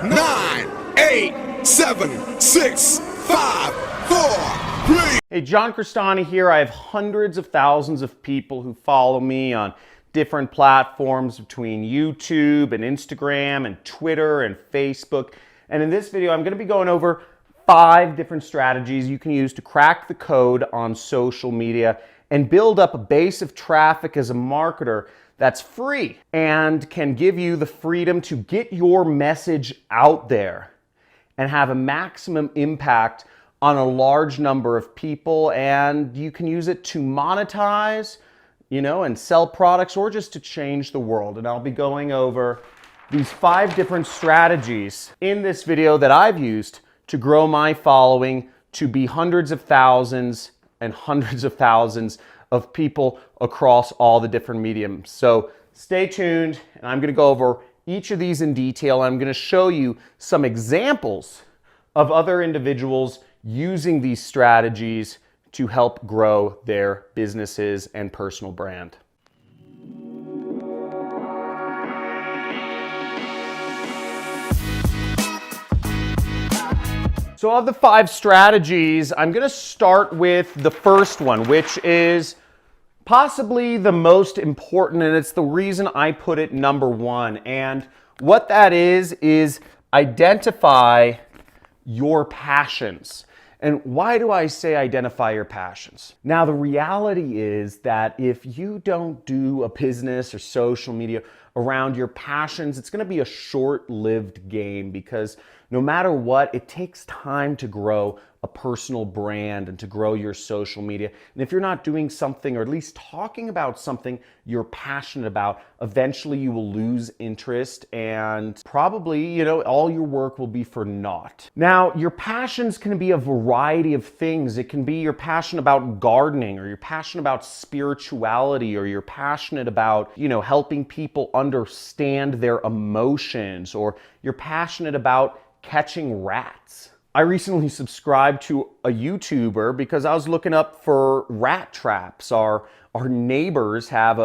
9, 8, 7, 6, 5, 4, 3. Hey, John Crestani here. I have hundreds of thousands of people who follow me on different platforms between YouTube and Instagram and Twitter and Facebook. And in this video, I'm going to be going over 5 different strategies you can use to crack the code on social media and build up a base of traffic as a marketer that's free and can give you the freedom to get your message out there and have a maximum impact on a large number of people. And you can use it to monetize, and sell products, or just to change the world. And I'll be going over these 5 different strategies in this video that I've used to grow my following to be hundreds of thousands and hundreds of thousands of people across all the different mediums. So stay tuned, and I'm going to go over each of these in detail. I'm going to show you some examples of other individuals using these strategies to help grow their businesses and personal brand. So of the 5 strategies, I'm going to start with the first one, which is possibly the most important, and it's the reason I put it number 1. And what that is identify your passions. And why do I say identify your passions? Now, the reality is that if you don't do a business or social media around your passions, it's going to be a short-lived game, because no matter what, it takes time to grow a personal brand and to grow your social media. And if you're not doing something, or at least talking about something you're passionate about, eventually you will lose interest, and probably, all your work will be for naught. Now, your passions can be a variety of things. It can be you're passionate about gardening, or you're passionate about spirituality, or you're passionate about, helping people understand their emotions, or you're passionate about catching rats. I recently subscribed to a YouTuber because I was looking up for rat traps. Our neighbors have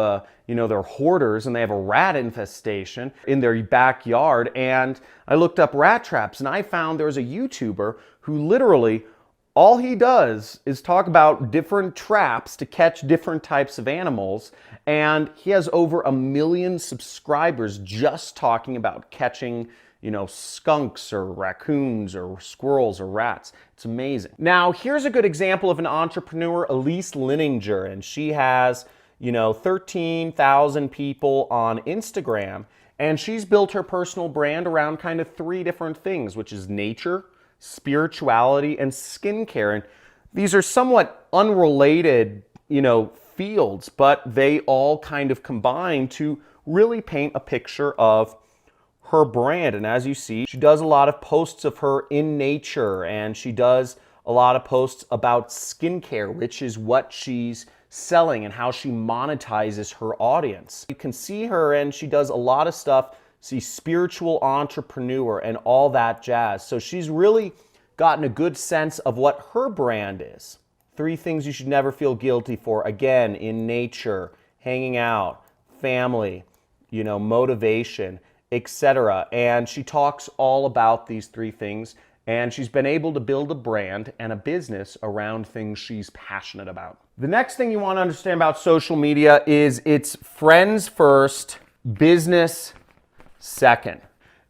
they're hoarders, and they have a rat infestation in their backyard. And I looked up rat traps, and I found there's a YouTuber who literally, all he does is talk about different traps to catch different types of animals. And he has over 1 million subscribers just talking about catching skunks or raccoons or squirrels or rats. It's amazing. Now, here's a good example of an entrepreneur, Elise Lininger, and she has, 13,000 people on Instagram, and she's built her personal brand around kind of 3 different things, which is nature, spirituality, and skincare. And these are somewhat unrelated, fields, but they all kind of combine to really paint a picture of her brand. And as you see, she does a lot of posts of her in nature, and she does a lot of posts about skincare, which is what she's selling and how she monetizes her audience. You can see her, and she does a lot of stuff. She's spiritual entrepreneur and all that jazz. So she's really gotten a good sense of what her brand is. 3 things you should never feel guilty for. Again, in nature, hanging out, family, motivation, etc. And she talks all about these 3 things, and she's been able to build a brand and a business around things she's passionate about. The next thing you want to understand about social media is it's friends first, business second.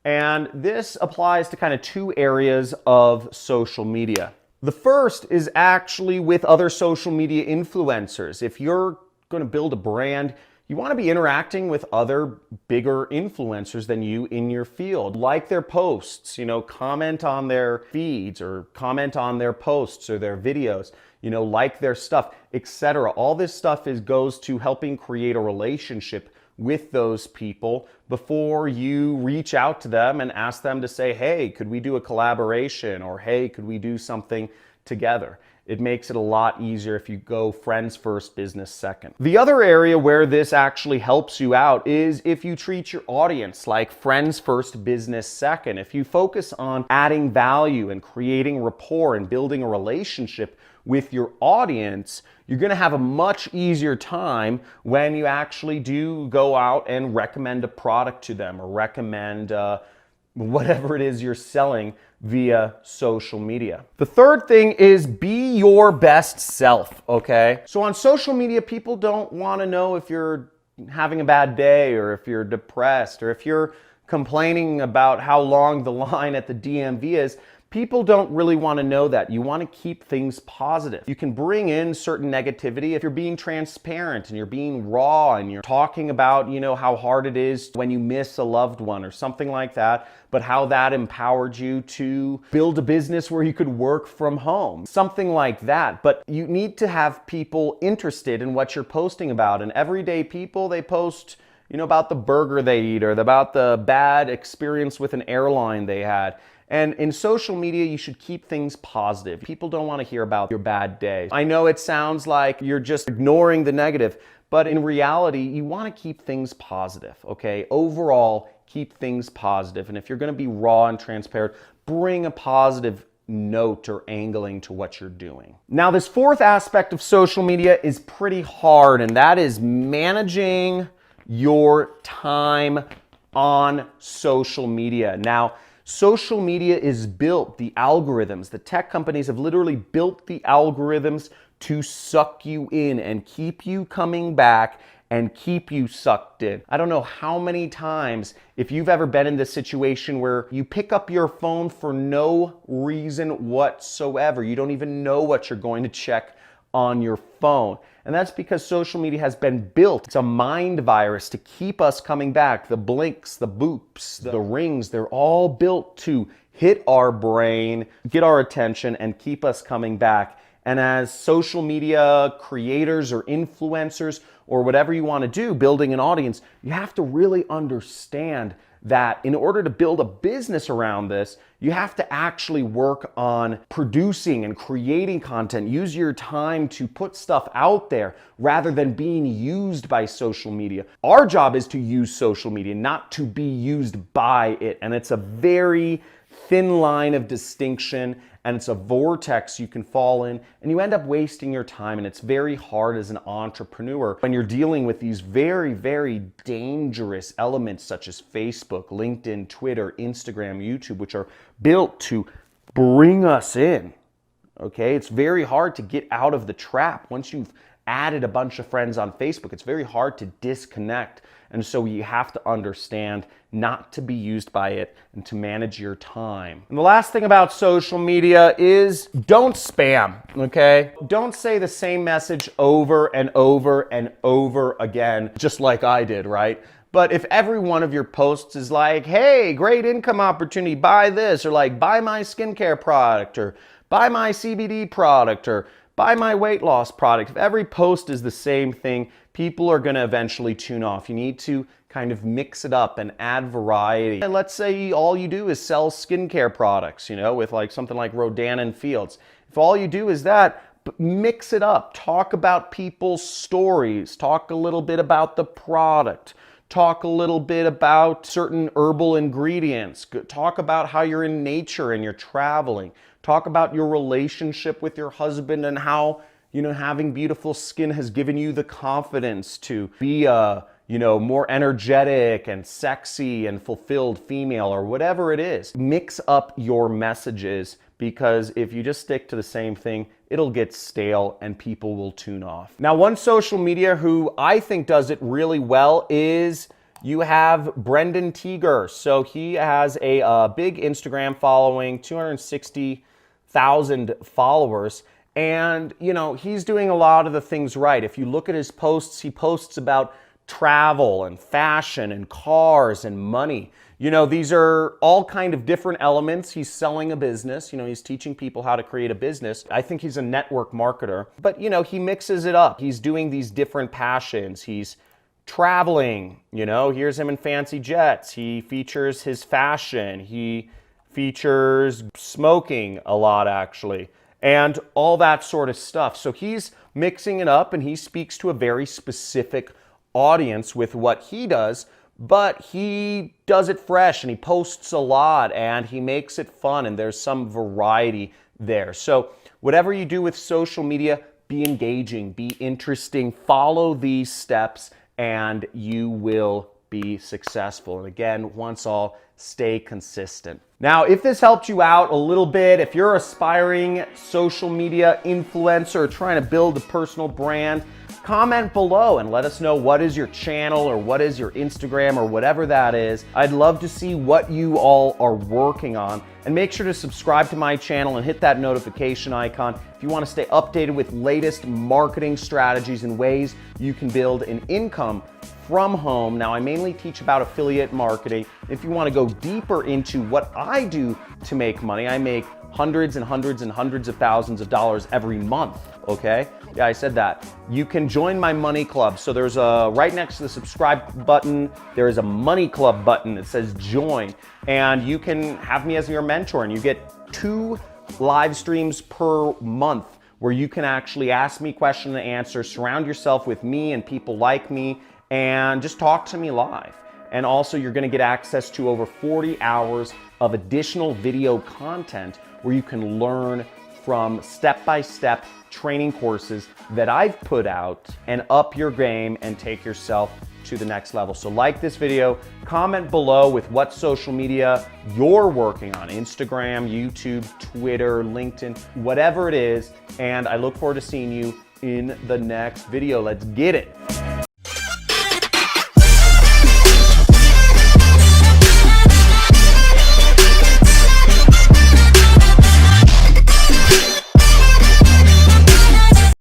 And this applies to kind of 2 areas of social media. The first is actually with other social media influencers. If you're going to build a brand, you want to be interacting with other bigger influencers than you in your field. Like their posts, comment on their feeds, or comment on their posts or their videos, like their stuff, etc. All this stuff goes to helping create a relationship with those people before you reach out to them and ask them to say, hey, could we do a collaboration? Or hey, could we do something together? It makes it a lot easier if you go friends first, business second. The other area where this actually helps you out is if you treat your audience like friends first, business second. If you focus on adding value and creating rapport and building a relationship with your audience, you're going to have a much easier time when you actually do go out and recommend a product to them, or recommend whatever it is you're selling via social media. The third thing is be your best self, okay? So on social media, people don't want to know if you're having a bad day or if you're depressed or if you're complaining about how long the line at the DMV is. People don't really want to know that. You want to keep things positive. You can bring in certain negativity if you're being transparent and you're being raw and you're talking about, how hard it is when you miss a loved one or something like that, but how that empowered you to build a business where you could work from home. Something like that. But you need to have people interested in what you're posting about. And everyday people, they post about the burger they eat or about the bad experience with an airline they had. And in social media, you should keep things positive. People don't want to hear about your bad day. I know it sounds like you're just ignoring the negative, but in reality, you want to keep things positive, okay? Overall, keep things positive. And if you're going to be raw and transparent, bring a positive note or angling to what you're doing. Now, this fourth aspect of social media is pretty hard, and that is managing your time on social media. Now, social media is built, the algorithms, the tech companies have literally built the algorithms to suck you in and keep you coming back and keep you sucked in. I don't know how many times, if you've ever been in this situation where you pick up your phone for no reason whatsoever, you don't even know what you're going to check on your phone. And that's because social media has been built. It's a mind virus to keep us coming back. The blinks, the boops, the rings, they're all built to hit our brain, get our attention, and keep us coming back. And as social media creators or influencers or whatever you want to do, building an audience, you have to really understand that in order to build a business around this, you have to actually work on producing and creating content. Use your time to put stuff out there rather than being used by social media. Our job is to use social media, not to be used by it. And it's a very thin line of distinction, and it's a vortex you can fall in, and you end up wasting your time. And it's very hard as an entrepreneur when you're dealing with these very, very dangerous elements such as Facebook, LinkedIn, Twitter, Instagram, YouTube, which are built to bring us in. Okay, it's very hard to get out of the trap. Once you've added a bunch of friends on Facebook, it's very hard to disconnect. And so you have to understand not to be used by it and to manage your time. And the last thing about social media is don't spam, okay? Don't say the same message over and over and over again, just like I did, right? But if every one of your posts is like, hey, great income opportunity, buy this, or like, buy my skincare product, or buy my CBD product, or buy my weight loss product. If every post is the same thing, people are going to eventually tune off. You need to kind of mix it up and add variety. And let's say all you do is sell skincare products, with like something like Rodan and Fields. If all you do is that, mix it up. Talk about people's stories. Talk a little bit about the product. Talk a little bit about certain herbal ingredients. Talk about how you're in nature and you're traveling. Talk about your relationship with your husband and how, having beautiful skin has given you the confidence to be a, more energetic and sexy and fulfilled female or whatever it is. Mix up your messages, because if you just stick to the same thing, it'll get stale and people will tune off. Now, one social media who I think does it really well is you have Brendan Teeger. So he has a big Instagram following, 260,000 followers. And, he's doing a lot of the things right. If you look at his posts, he posts about travel and fashion and cars and money. These are all kind of different elements. He's selling a business. He's teaching people how to create a business. I think he's a network marketer. But, he mixes it up. He's doing these different passions. He's traveling. Here's him in fancy jets. He features his fashion. He features smoking a lot, actually, and all that sort of stuff. So he's mixing it up, and he speaks to a very specific audience with what he does, but he does it fresh, and he posts a lot, and he makes it fun, and there's some variety there. So whatever you do with social media, be engaging, be interesting, follow these steps, and you will be be successful. And again, once all, stay consistent. Now, if this helped you out a little bit, if you're aspiring social media influencer trying to build a personal brand, comment below and let us know what is your channel or what is your Instagram or whatever that is. I'd love to see what you all are working on. And make sure to subscribe to my channel and hit that notification icon if you want to stay updated with latest marketing strategies and ways you can build an income from home. Now, I mainly teach about affiliate marketing. If you want to go deeper into what I do to make money, I make hundreds and hundreds and hundreds of thousands of dollars every month, okay? Yeah, I said that. You can join my money club. So there's a, right next to the subscribe button, there is a money club button that says join, and you can have me as your mentor, and you get 2 live streams per month where you can actually ask me question and answer, surround yourself with me and people like me, and just talk to me live. And also you're gonna get access to over 40 hours of additional video content where you can learn from step-by-step training courses that I've put out and up your game and take yourself to the next level. So like this video, comment below with what social media you're working on, Instagram, YouTube, Twitter, LinkedIn, whatever it is. And I look forward to seeing you in the next video. Let's get it.